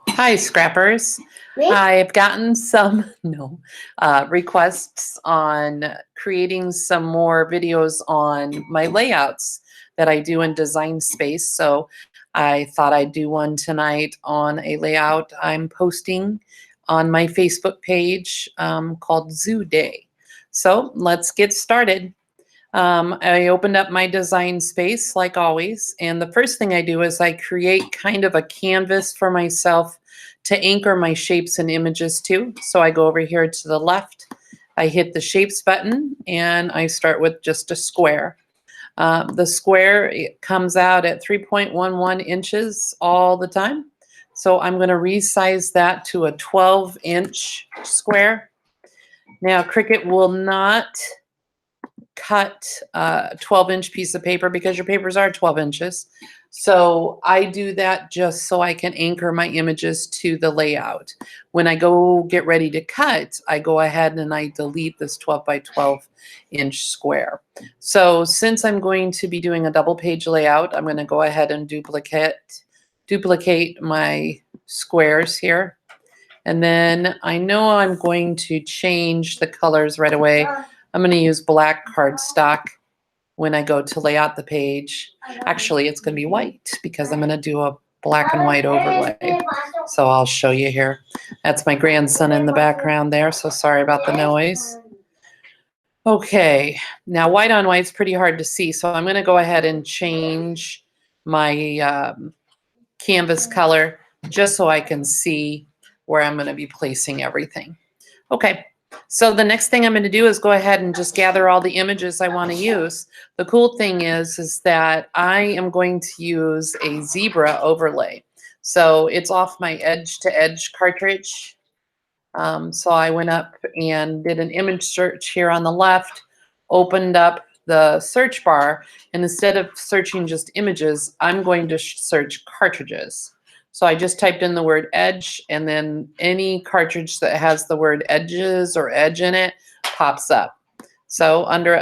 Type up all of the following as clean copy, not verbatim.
Hi, scrappers. Me? I've gotten some requests on creating some more videos on my layouts that I do in Design Space. So I thought I'd do one tonight on a layout I'm posting on my Facebook page called Zoo Day. So let's get started. I opened up my Design Space like always, and the first thing I do is I create kind of a canvas for myself to anchor my shapes and images to. So I go over here to the left, I hit the shapes button, and I start with just a square. The square, it comes out at 3.11 inches all the time. So I'm going to resize that to a 12-inch square. Now, Cricut will not cut a 12-inch piece of paper because your papers are 12 inches. So I do that just so I can anchor my images to the layout. When I go get ready to cut, I go ahead and I delete this 12 by 12 inch square. So since I'm going to be doing a double page layout, I'm going to go ahead and duplicate my squares here. And then I know I'm going to change the colors right away. I'm going to use black cardstock when I go to lay out the page. Actually, it's going to be white because I'm going to do a black and white overlay. So I'll show you here. That's my grandson in the background there, so sorry about the noise. Okay, now white on white is pretty hard to see, so I'm going to go ahead and change my canvas color just so I can see where I'm going to be placing everything. Okay. So the next thing I'm going to do is go ahead and just gather all the images I want to use. The cool thing is that I am going to use a zebra overlay. So it's off my edge-to-edge cartridge. So I went up and did an image search here on the left, opened up the search bar, and instead of searching just images, I'm going to search cartridges. So I just typed in the word edge, and then any cartridge that has the word edges or edge in it pops up. So under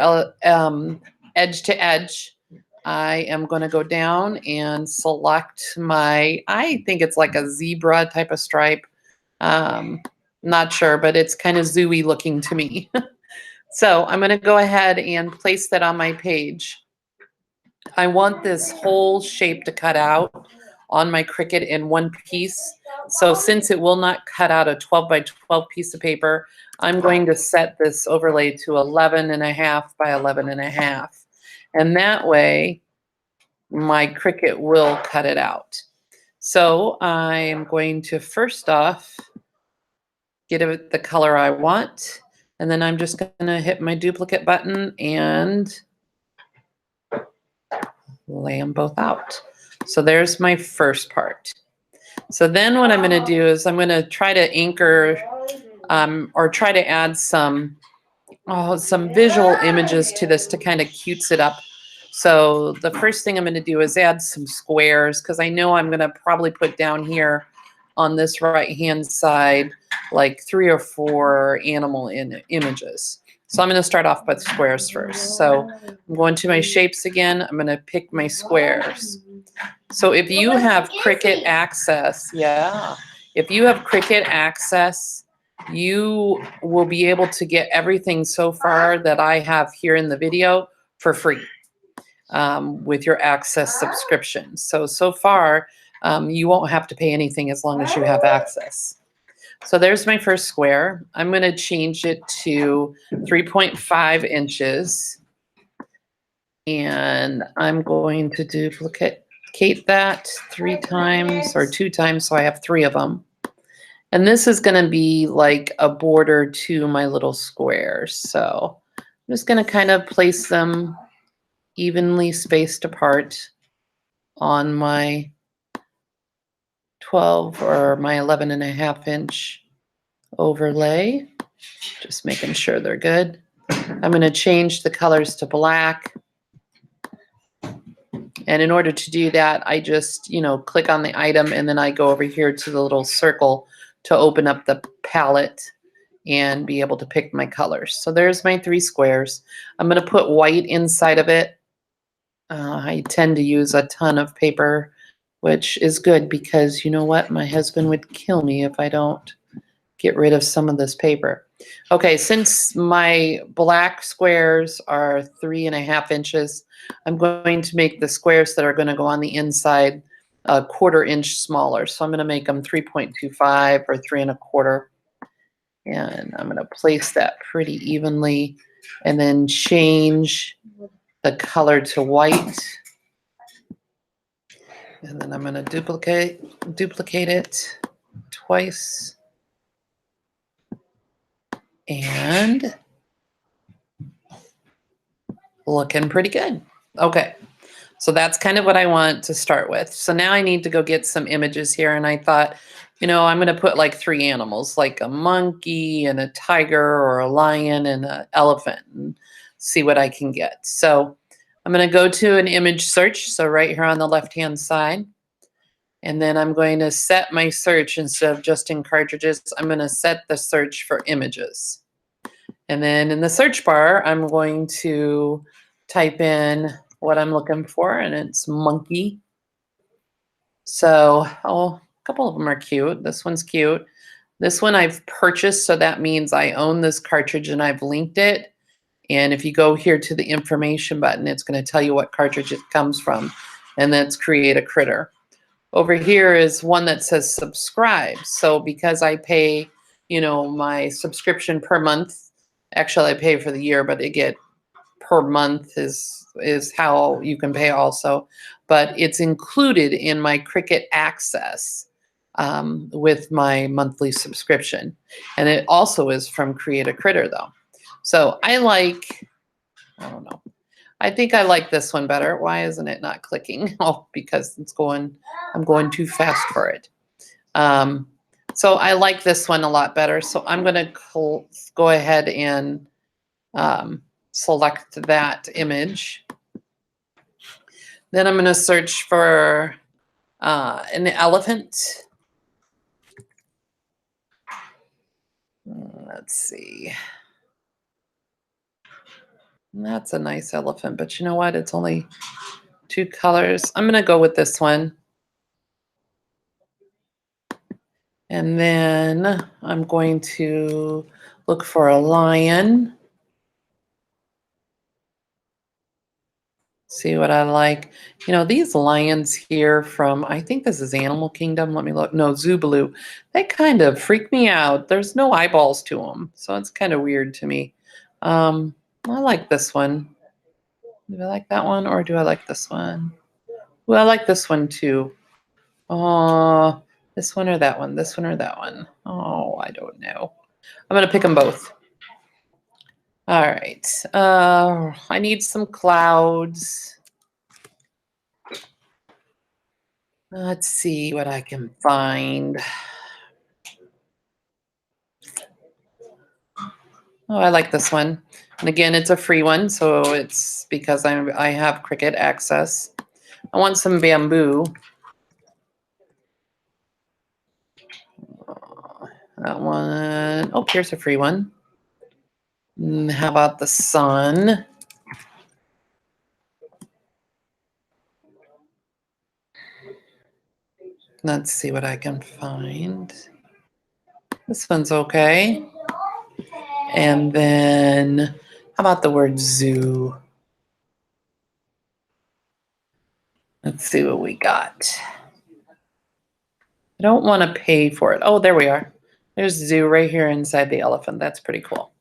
edge to edge, I am going to go down and select my, I think it's like a zebra type of stripe. Not sure, but it's kind of zooey looking to me. So I'm going to go ahead and place that on my page. I want this whole shape to cut out on my Cricut in one piece. So since it will not cut out a 12 by 12 piece of paper, I'm going to set this overlay to 11.5 by 11.5. And that way, my Cricut will cut it out. So I am going to first off get it the color I want. And then I'm just going to hit my duplicate button and lay them both out. So there's my first part. So then what I'm going to do is I'm going to try to anchor or try to add some visual images to this to kind of cutes it up. So the first thing I'm going to do is add some squares because I know I'm going to probably put down here on this right-hand side like 3 or 4 animal images. So I'm going to start off with squares first. So I'm going to my shapes again. I'm going to pick my squares. So if you have Cricut access, if you have Cricut access, you will be able to get everything so far that I have here in the video for free with your access subscription. So far, you won't have to pay anything as long as you have access. So there's my first square. I'm going to change it to 3.5 inches. And I'm going to duplicate that 3 times or 2 times so I have 3 of them. And this is going to be like a border to my little squares. So I'm just going to kind of place them evenly spaced apart on my 12 or my 11.5 inch overlay, just making sure they're good. I'm going to change the colors to black. And in order to do that, I just, click on the item and then I go over here to the little circle to open up the palette and be able to pick my colors. So there's my 3 squares. I'm going to put white inside of it. I tend to use a ton of paper which is good because you know what? My husband would kill me if I don't get rid of some of this paper. Okay, since my black squares are 3.5 inches, I'm going to make the squares that are going to go on the inside a 1/4 inch smaller. So I'm going to make them 3.25 or 3 1/4. And I'm going to place that pretty evenly and then change the color to white. And then I'm going to duplicate it twice. And looking pretty good. Okay, so that's kind of what I want to start with. So now I need to go get some images here. And I thought, I'm going to put like 3 animals, like a monkey and a tiger or a lion and an elephant, and see what I can get. So I'm going to go to an image search. So right here on the left-hand side. And then I'm going to set my search instead of just in cartridges. I'm going to set the search for images. And then in the search bar, I'm going to type in what I'm looking for, and it's monkey. So, a couple of them are cute. This one's cute. This one I've purchased, so that means I own this cartridge and I've linked it. And if you go here to the information button, it's going to tell you what cartridge it comes from, and that's Create a Critter. Over here is one that says subscribe. So because I pay, my subscription per month, actually I pay for the year, but I get per month is how you can pay also. But it's included in my Cricut Access with my monthly subscription. And it also is from Create a Critter though. So I don't know. I think I like this one better. Why isn't it not clicking? Oh, because I'm going too fast for it. So I like this one a lot better. So I'm going to go ahead and select that image. Then I'm going to search for an elephant. Let's see. That's a nice elephant, but you know what? It's only 2 colors. I'm going to go with this one. And then I'm going to look for a lion. See what I like. These lions here from, I think this is Animal Kingdom. Let me look. No, Zoobaloo. They kind of freak me out. There's no eyeballs to them. So it's kind of weird to me. I like this one. Do I like that one or do I like this one? Well, I like this one too. Oh, this one or that one? This one or that one? Oh, I don't know. I'm going to pick them both. All right. I need some clouds. Let's see what I can find. Oh, I like this one. And again, it's a free one, so it's because I have Cricut Access. I want some bamboo. That one. Oh, here's a free one. How about the sun? Let's see what I can find. This one's okay. And then, how about the word zoo? Let's see what we got. I don't want to pay for it. Oh, there we are. There's zoo right here inside the elephant. That's pretty cool.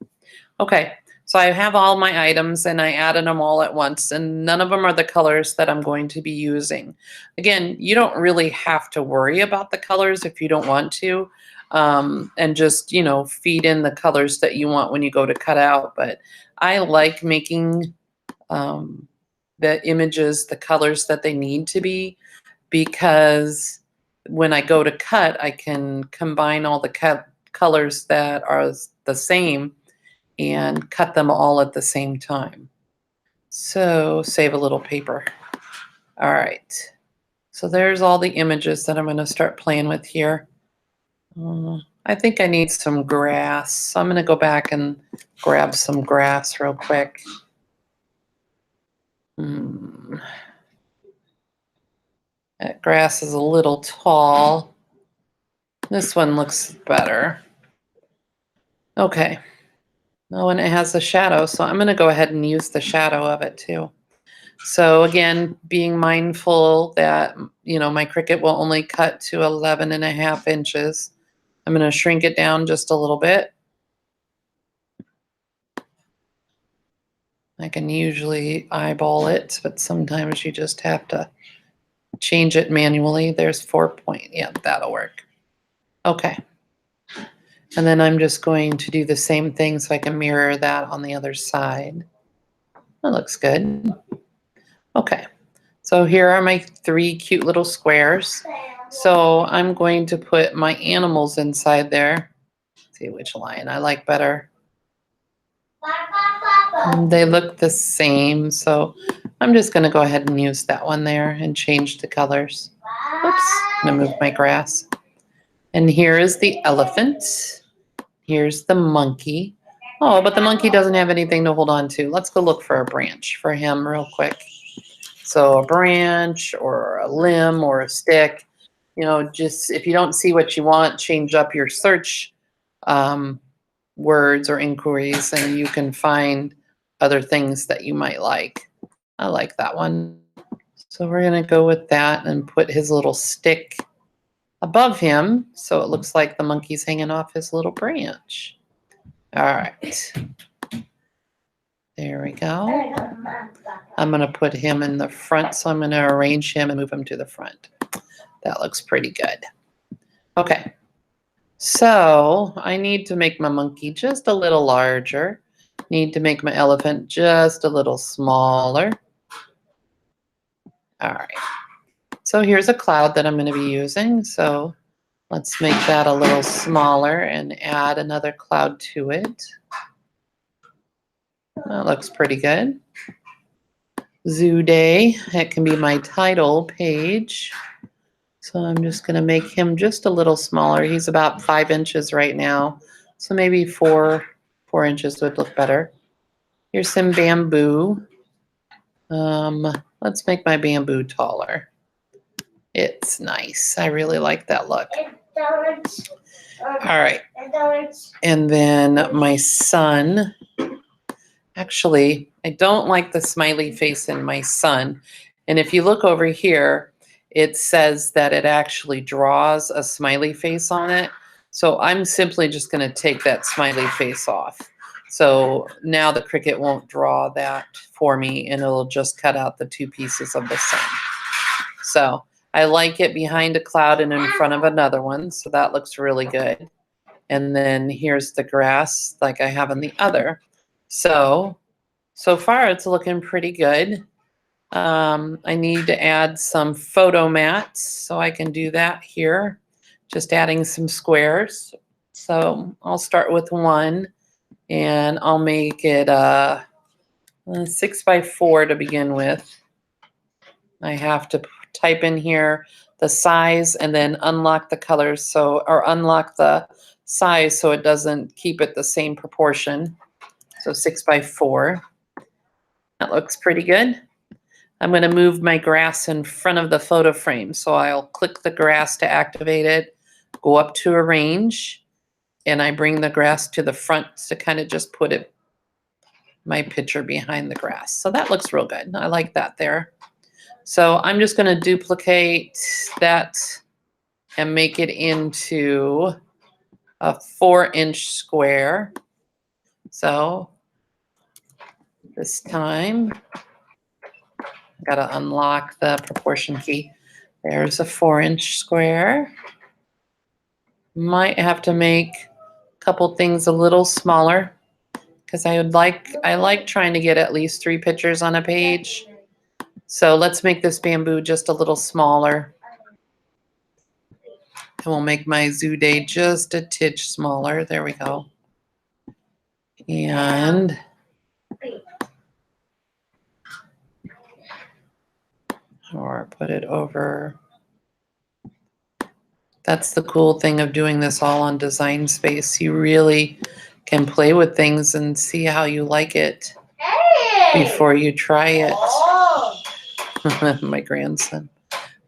Okay, so I have all my items and I added them all at once, and none of them are the colors that I'm going to be using. Again, you don't really have to worry about the colors if you don't want to, and just, feed in the colors that you want when you go to cut out. But I like making the images the colors that they need to be, because when I go to cut, I can combine all the colors that are the same and cut them all at the same time. So save a little paper. All right. So there's all the images that I'm going to start playing with here. I think I need some grass. So I'm going to go back and grab some grass real quick. At grass is a little tall. This one looks better. Okay. Oh, and it has a shadow, so I'm going to go ahead and use the shadow of it too. So again, being mindful that, my Cricut will only cut to 11.5 inches. I'm going to shrink it down just a little bit. I can usually eyeball it, but sometimes you just have to change it manually. There's 4 point. Yeah, that'll work. Okay. And then I'm just going to do the same thing so I can mirror that on the other side. That looks good. Okay. So here are my 3 cute little squares. So I'm going to put my animals inside there. Let's see which lion I like better. They look the same, so I'm just going to go ahead and use that one there and change the colors. Oops, I'm going to move my grass. And here is the elephant. Here's the monkey. Oh, but the monkey doesn't have anything to hold on to. Let's go look for a branch for him real quick. So a branch or a limb or a stick, just if you don't see what you want, change up your search words or inquiries, and you can find other things that you might like. I like that one. So we're going to go with that and put his little stick above him so it looks like the monkey's hanging off his little branch. All right. There we go. I'm going to put him in the front, so I'm going to arrange him and move him to the front. That looks pretty good. Okay. So I need to make my monkey just a little larger. Need to make my elephant just a little smaller. All right. So here's a cloud that I'm going to be using. So let's make that a little smaller and add another cloud to it. That looks pretty good. Zoo Day. That can be my title page. So I'm just going to make him just a little smaller. He's about 5 inches right now. So maybe 4 inches would look better. Here's some bamboo. Let's make my bamboo taller. It's nice. I really like that look. All right. And then my son. Actually, I don't like the smiley face in my son. And if you look over here, it says that it actually draws a smiley face on it. So I'm simply just going to take that smiley face off. So now the Cricut won't draw that for me, and it'll just cut out the 2 pieces of the sun. So I like it behind a cloud and in front of another one. So that looks really good. And then here's the grass like I have in the other. So far it's looking pretty good. I need to add some photo mats, so I can do that here. Just adding some squares. So I'll start with one, and I'll make it a 6x4 to begin with. I have to type in here the size and then unlock the colors, or unlock the size so it doesn't keep it the same proportion. So 6x4. That looks pretty good. I'm going to move my grass in front of the photo frame. So I'll click the grass to activate it, go up to arrange, and I bring the grass to the front to kind of just put my picture behind the grass. So that looks real good. I like that there. So I'm just going to duplicate that and make it into a 4-inch square. So this time, I got to unlock the proportion key. There's a 4-inch square. Might have to make a couple things a little smaller because I like trying to get at least 3 pictures on a page. So let's make this bamboo just a little smaller. And we'll make my zoo day just a titch smaller. There we go. And or put it over. That's the cool thing of doing this all on Design Space. You really can play with things and see how you like it before you try it. My grandson.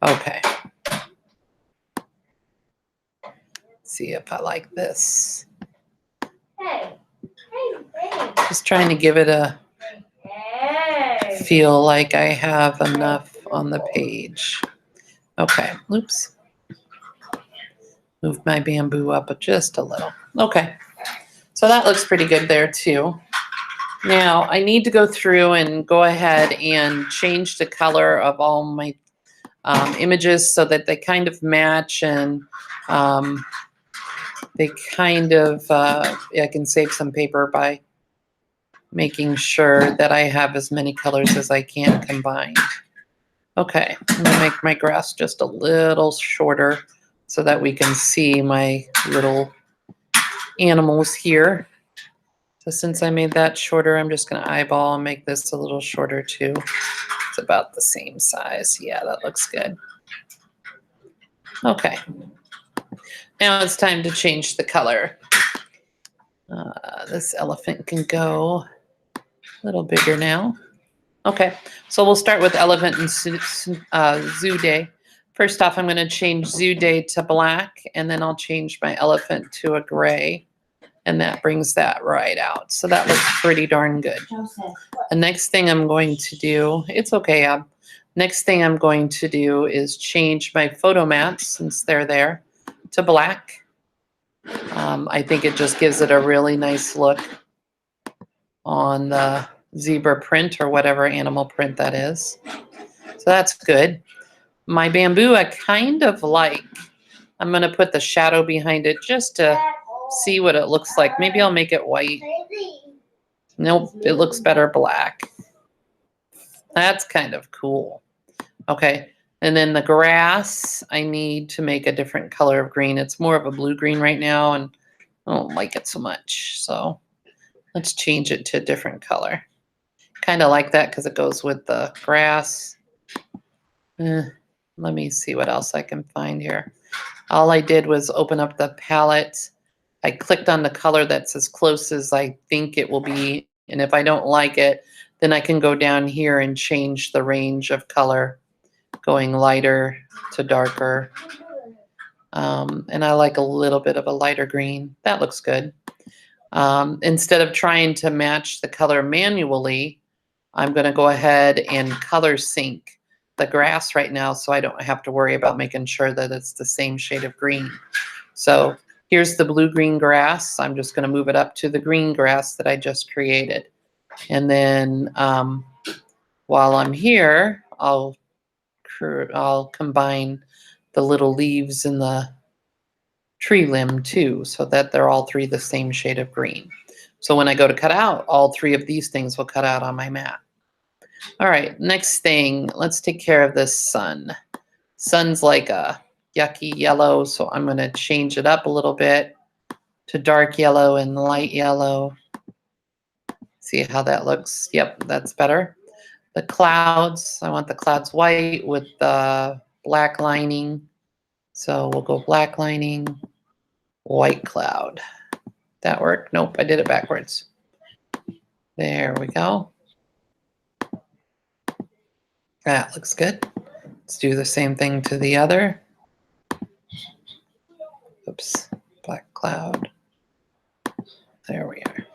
Okay. see if I like this. Hey. Just trying to give it a feel like I have enough on the page. Okay, oops. Move my bamboo up just a little. Okay, so that looks pretty good there too. Now I need to go through and go ahead and change the color of all my images so that they kind of match and they kind of, I can save some paper by making sure that I have as many colors as I can combined. Okay, I'm gonna make my grass just a little shorter so that we can see my little animals here. So since I made that shorter, I'm just gonna eyeball and make this a little shorter too. It's about the same size. Yeah, that looks good. Okay, now it's time to change the color. This elephant can go a little bigger now. Okay, so we'll start with elephant and zoo day. First off, I'm going to change zoo day to black, and then I'll change my elephant to a gray, and that brings that right out. So that looks pretty darn good. The next thing I'm going to do, it's okay, Ab. Next thing I'm going to do is change my photo mats, since they're there, to black. I think it just gives it a really nice look on the zebra print or whatever animal print that is. So that's good. My bamboo, I kind of like. I'm going to put the shadow behind it just to see what it looks like. Maybe I'll make it white. Nope, it looks better black. That's kind of cool. Okay, and then the grass, I need to make a different color of green. It's more of a blue-green right now, and I don't like it so much. So let's change it to a different color. Kind of like that because it goes with the grass. Let me see what else I can find here. All I did was open up the palette. I clicked on the color that's as close as I think it will be. And if I don't like it, then I can go down here and change the range of color, going lighter to darker. And I like a little bit of a lighter green. That looks good. Instead of trying to match the color manually, I'm going to go ahead and color sync the grass right now so I don't have to worry about making sure that it's the same shade of green. So here's the blue-green grass. I'm just going to move it up to the green grass that I just created. And then while I'm here, I'll combine the little leaves in the tree limb too, so that they're all three the same shade of green. So when I go to cut out, all three of these things will cut out on my mat. All right, next thing, let's take care of this sun. Sun's like a yucky yellow, so I'm going to change it up a little bit to dark yellow and light yellow. See how that looks? Yep, that's better. The clouds, I want the clouds white with the black lining. So we'll go black lining, white cloud. That worked? Nope, I did it backwards. There we go. That looks good. Let's do the same thing to the other. Oops, black cloud. There we are.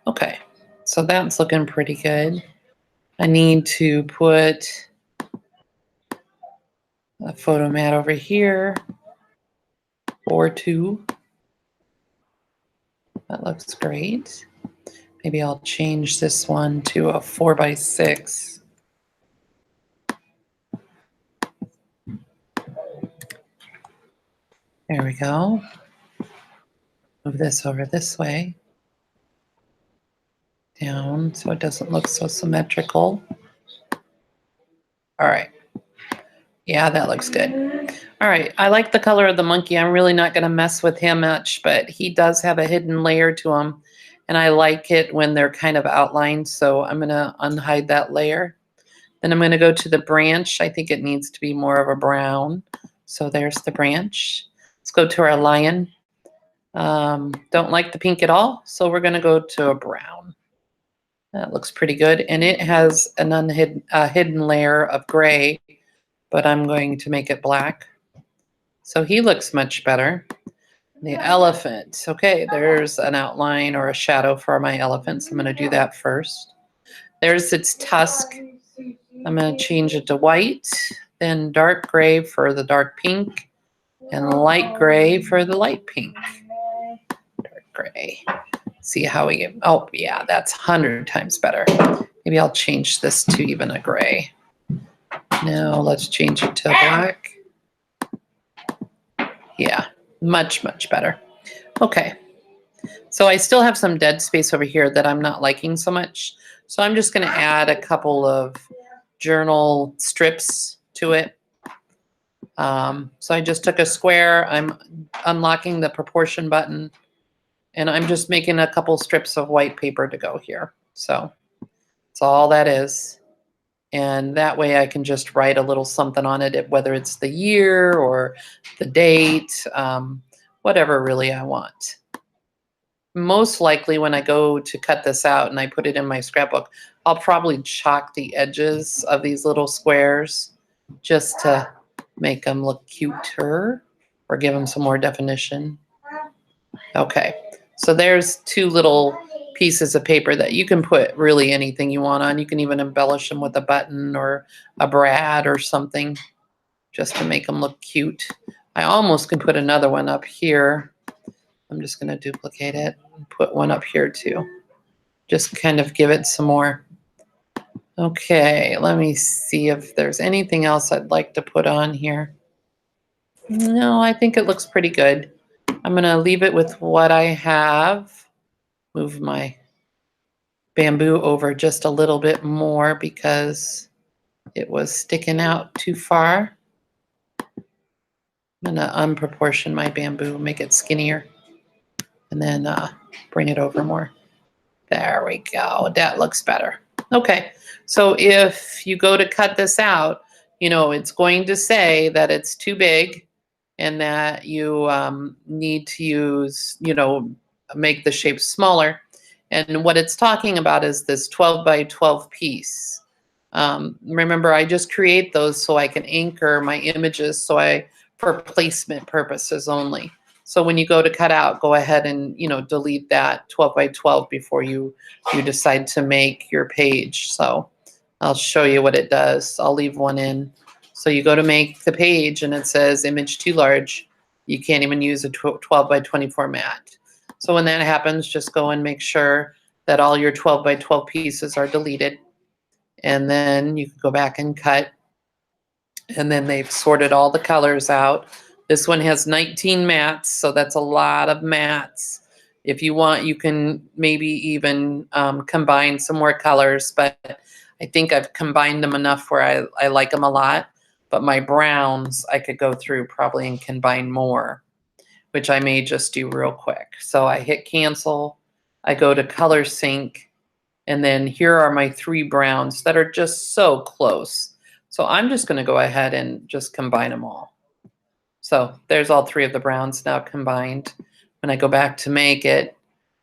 Okay, so that's looking pretty good. I need to put a photo mat over here or two. That looks great. Maybe I'll change this one to a 4x6. There we go. Move this over this way. Down so it doesn't look so symmetrical. All right. Yeah, that looks good. All right. I like the color of the monkey. I'm really not going to mess with him much, but he does have a hidden layer to him. And I like it when they're kind of outlined. So I'm going to unhide that layer. Then I'm going to go to the branch. I think it needs to be more of a brown. So there's the branch. Let's go to our lion. Don't like the pink at all. So we're going to go to a brown. That looks pretty good. And it has an hidden layer of gray, but I'm going to make it black. So he looks much better. The elephant. Okay, there's an outline or a shadow for my elephant. So I'm going to do that first. There's its tusk. I'm going to change it to white, then dark gray for the dark pink, and light gray for the light pink. Dark gray. See how we get, oh yeah, that's 100 times better. Maybe I'll change this to even a gray. Now let's change it to black. Yeah, much, much better. Okay, so I still have some dead space over here that I'm not liking so much. So I'm just gonna add a couple of journal strips to it. So I just took a square, I'm unlocking the proportion button, and I'm just making a couple strips of white paper to go here. So that's all that is. And that way I can just write a little something on it, whether it's the year or the date, whatever really I want. Most likely when I go to cut this out and I put it in my scrapbook, I'll probably chalk the edges of these little squares just to make them look cuter or give them some more definition. Okay, so there's two little pieces of paper that you can put really anything you want on. You can even embellish them with a button or a brad or something just to make them look cute. I almost can put another one up here. I'm just going to duplicate it and put one up here too. Just kind of give it some more. Okay, let me see if there's anything else I'd like to put on here. No, I think it looks pretty good. I'm going to leave it with what I have. Move my bamboo over just a little bit more because it was sticking out too far. I'm going to unproportion my bamboo, make it skinnier, and then bring it over more. There we go. That looks better. Okay, so if you go to cut this out, you know, it's going to say that it's too big and that you need to use, you know, make the shape smaller. And what it's talking about is this 12 by 12 piece. Remember, I just create those so I can anchor my images for placement purposes only. So when you go to cut out, go ahead and, you know, delete that 12 by 12 before you decide to make your page. So I'll show you what it does. I'll leave one in. So you go to make the page and it says image too large. You can't even use a 12 by 20 format. So when that happens, just go and make sure that all your 12 by 12 pieces are deleted. And then you can go back and cut. And then they've sorted all the colors out. This one has 19 mats, so that's a lot of mats. If you want, you can maybe even combine some more colors, but I think I've combined them enough where I like them a lot. But my browns, I could go through probably and combine more, which I may just do real quick. So I hit cancel, I go to color sync, and then here are my 3 browns that are just so close. So I'm just going to go ahead and just combine them all. So there's all 3 of the browns now combined. When I go back to make it,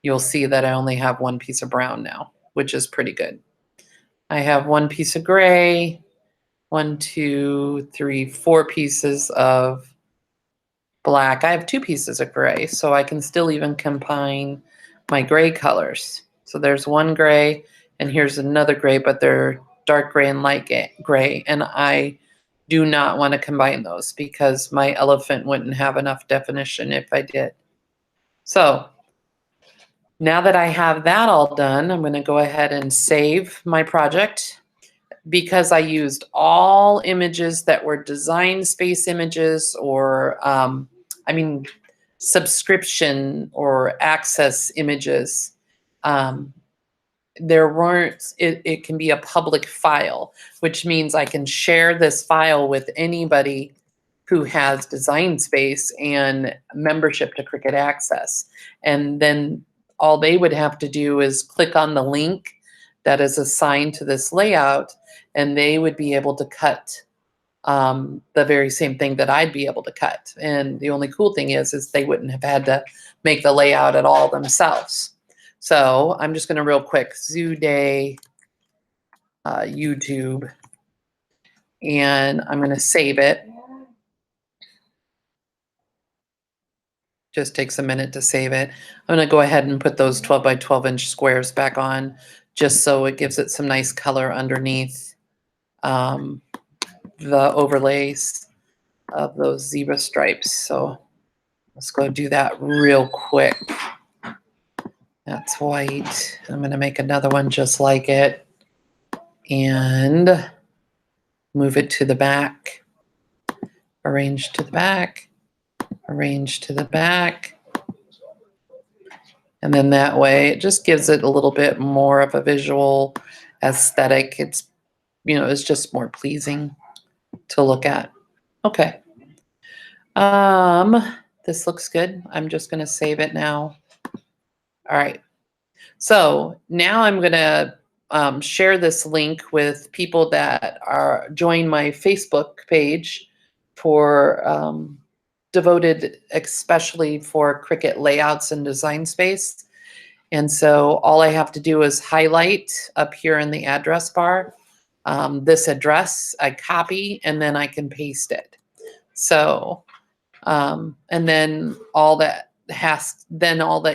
you'll see that I only have 1 piece of brown now, which is pretty good. I have 1 piece of gray, 1, 2, 3, 4 pieces of black. I have 2 pieces of gray, so I can still even combine my gray colors. So there's 1 gray, and here's another gray, but they're dark gray and light gray, and I do not want to combine those because my elephant wouldn't have enough definition if I did. So now that I have that all done, I'm going to go ahead and save my project. Because I used all images that were Design Space images or, subscription or access images, there weren't, it can be a public file, which means I can share this file with anybody who has Design Space and membership to Cricut Access. And then all they would have to do is click on the link that is assigned to this layout, and they would be able to cut the very same thing that I'd be able to cut. And the only cool thing is they wouldn't have had to make the layout at all themselves. So I'm just going to real quick, Zoo Day, YouTube, and I'm going to save it. Just takes a minute to save it. I'm going to go ahead and put those 12 by 12 inch squares back on just so it gives it some nice color underneath the overlays of those zebra stripes. So let's go do that real quick. That's white. I'm going to make another one just like it and move it to the back. Arrange to the back. Arrange to the back. And then that way it just gives it a little bit more of a visual aesthetic. It's, you know, it's just more pleasing to look at. Okay. This looks good. I'm just going to save it now. All right. So now I'm going to share this link with people that are join my Facebook page for devoted especially for Cricut layouts and design space. And so all I have to do is highlight up here in the address bar this address, I copy, and then I can paste it. So, and then all that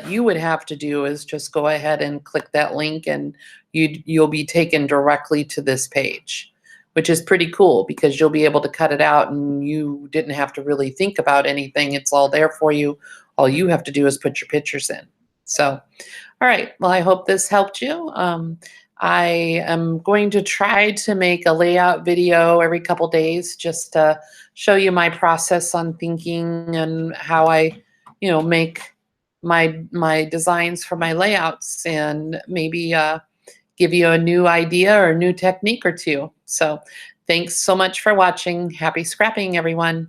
you would have to do is just go ahead and click that link and you'll be taken directly to this page, which is pretty cool because you'll be able to cut it out and you didn't have to really think about anything. It's all there for you. All you have to do is put your pictures in. So, all right. Well, I hope this helped you. I am going to try to make a layout video every couple days just to show you my process on thinking and how I, you know, make my designs for my layouts and maybe give you a new idea or a new technique or two. So thanks so much for watching. Happy scrapping, everyone.